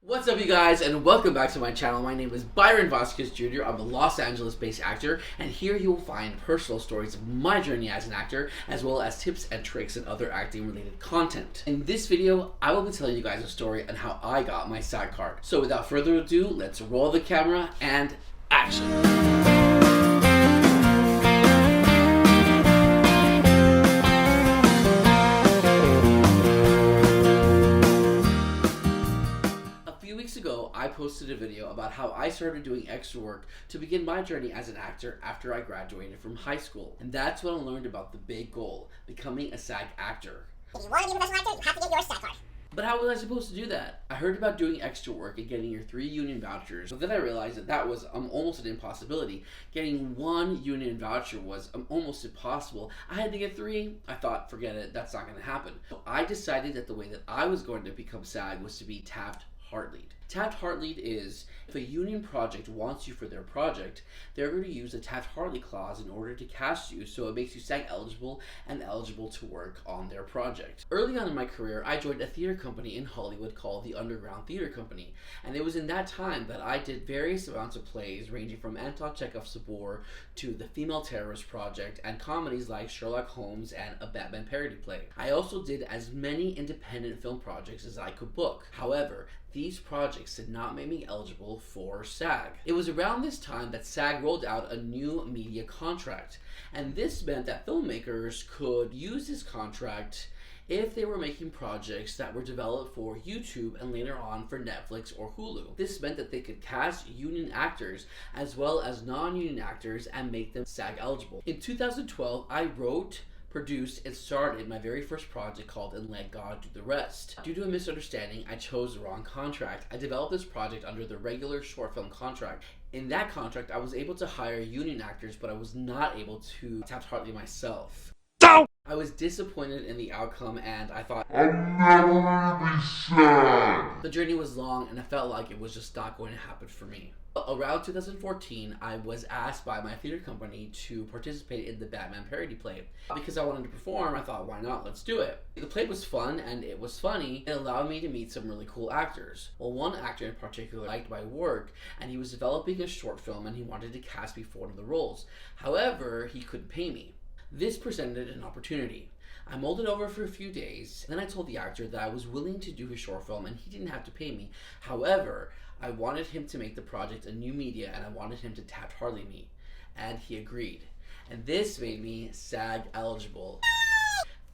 What's up, you guys, and welcome back to my channel. My name is Byron Vasquez Jr. I'm a Los Angeles-based actor, and here you will find personal stories of my journey as an actor, as well as tips and tricks and other acting-related content. In this video, I will be telling you guys a story on how I got my SAG card. So without further ado, let's roll the camera and action! Ago, I posted a video about how I started doing extra work to begin my journey as an actor after I graduated from high school. And that's when I learned about the big goal, becoming a SAG actor. If you want to be a professional actor, you have to get your SAG card. But how was I supposed to do that? I heard about doing extra work and getting your 3 union vouchers, but then I realized that was almost an impossibility. Getting 1 union voucher was almost impossible. I had to get 3. I thought, forget it, that's not going to happen. So I decided that the way that I was going to become SAG was to be Taft-Hartleyed. Taft-Hartleyed is, if a union project wants you for their project, they're going to use a Taft-Hartley clause in order to cast you, so it makes you SAG eligible and eligible to work on their project. Early on in my career, I joined a theater company in Hollywood called the Underground Theater Company, and it was in that time that I did various amounts of plays ranging from Anton Chekhov's War to the Female Terrorist Project and comedies like Sherlock Holmes and a Batman Parody play. I also did as many independent film projects as I could book. However, these projects did not make me eligible for SAG. It was around this time that SAG rolled out a new media contract, and this meant that filmmakers could use this contract if they were making projects that were developed for YouTube and later on for Netflix or Hulu. This meant that they could cast union actors as well as non-union actors and make them SAG eligible. In 2012, I wrote, produced, and started my very first project called And Let God Do the Rest. Due to a misunderstanding, I chose the wrong contract. I developed this project under the regular short film contract. In that contract, I was able to hire union actors, but I was not able to Taft-Hartley myself. I was disappointed in the outcome, and I thought, I'm never gonna be SAG. The journey was long, and I felt like it was just not going to happen for me. Around 2014, I was asked by my theater company to participate in the Batman Parody play. Because I wanted to perform, I thought, why not? Let's do it. The play was fun and it was funny. It allowed me to meet some really cool actors. Well, one actor in particular liked my work, and he was developing a short film and he wanted to cast me for one of the roles. However, he couldn't pay me. This presented an opportunity. I mulled it over for a few days, then I told the actor that I was willing to do his short film and he didn't have to pay me. However, I wanted him to make the project a new media and I wanted him to Taft-Hartley me. And he agreed. And this made me SAG eligible.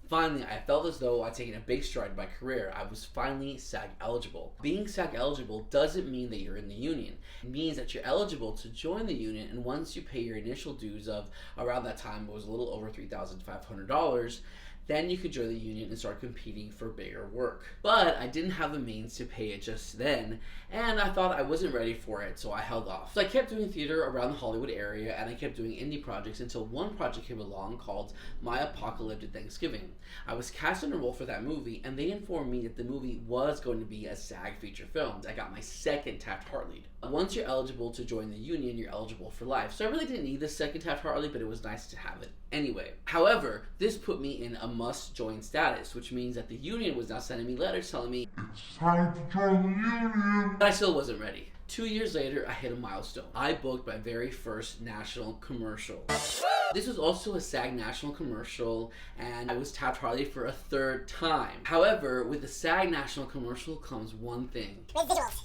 Finally, I felt as though I'd taken a big stride in my career. I was finally SAG eligible. Being SAG eligible doesn't mean that you're in the union. It means that you're eligible to join the union, and once you pay your initial dues of, around that time, it was a little over $3,500, then you could join the union and start competing for bigger work. But I didn't have the means to pay it just then, and I thought I wasn't ready for it, so I held off. So I kept doing theater around the Hollywood area, and I kept doing indie projects until one project came along called My Apocalyptic Thanksgiving. I was cast in a role for that movie, and they informed me that the movie was going to be a SAG feature film. I got my second Taft-Hartley. Once you're eligible to join the union, you're eligible for life. So I really didn't need the second Taft-Hartley, but it was nice to have it anyway. However, this put me in a must-join status, which means that the union was now sending me letters telling me, it's time to join the union. But I still wasn't ready. 2 years later, I hit a milestone. I booked my very first national commercial. This was also a SAG national commercial, and I was Taft-Hartley for a 3rd time. However, with the SAG national commercial comes one thing. Residuals.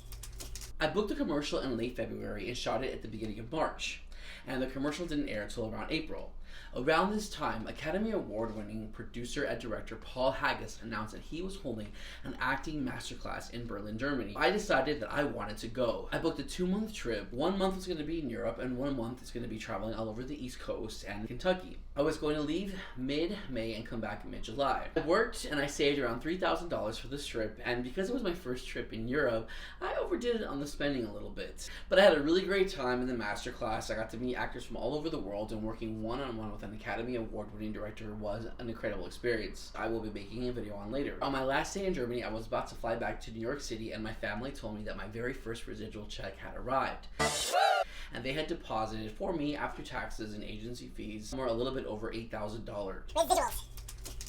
I booked the commercial in late February and shot it at the beginning of March, and the commercial didn't air until around April. Around this time, Academy Award-winning producer and director Paul Haggis announced that he was holding an acting masterclass in Berlin, Germany. I decided that I wanted to go. I booked a 2-month trip. 1 month was going to be in Europe, and 1 month is going to be traveling all over the East Coast and Kentucky. I was going to leave mid-May and come back mid-July. I worked and I saved around $3,000 for this trip, and because it was my first trip in Europe, I overdid it on the spending a little bit. But I had a really great time in the masterclass. I got to meet actors from all over the world, and working one-on-one with an Academy Award-winning director was an incredible experience. I will be making a video on later. On my last day in Germany, I was about to fly back to New York City, and my family told me that my very first residual check had arrived. And they had deposited for me, after taxes and agency fees, somewhere a little bit over $8,000. Residuals.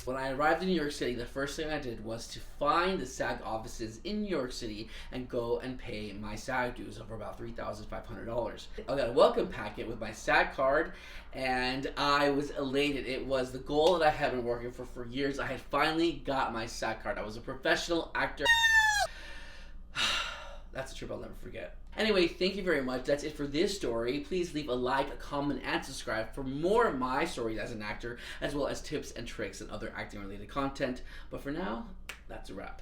When I arrived in New York City, the first thing I did was to find the SAG offices in New York City and go and pay my SAG dues of about $3,500. I got a welcome packet with my SAG card, and I was elated. It was the goal that I had been working for years. I had finally got my SAG card. I was a professional actor. That's a trip I'll never forget. Anyway, thank you very much. That's it for this story. Please leave a like, a comment, and subscribe for more of my stories as an actor, as well as tips and tricks and other acting related content. But for now, that's a wrap.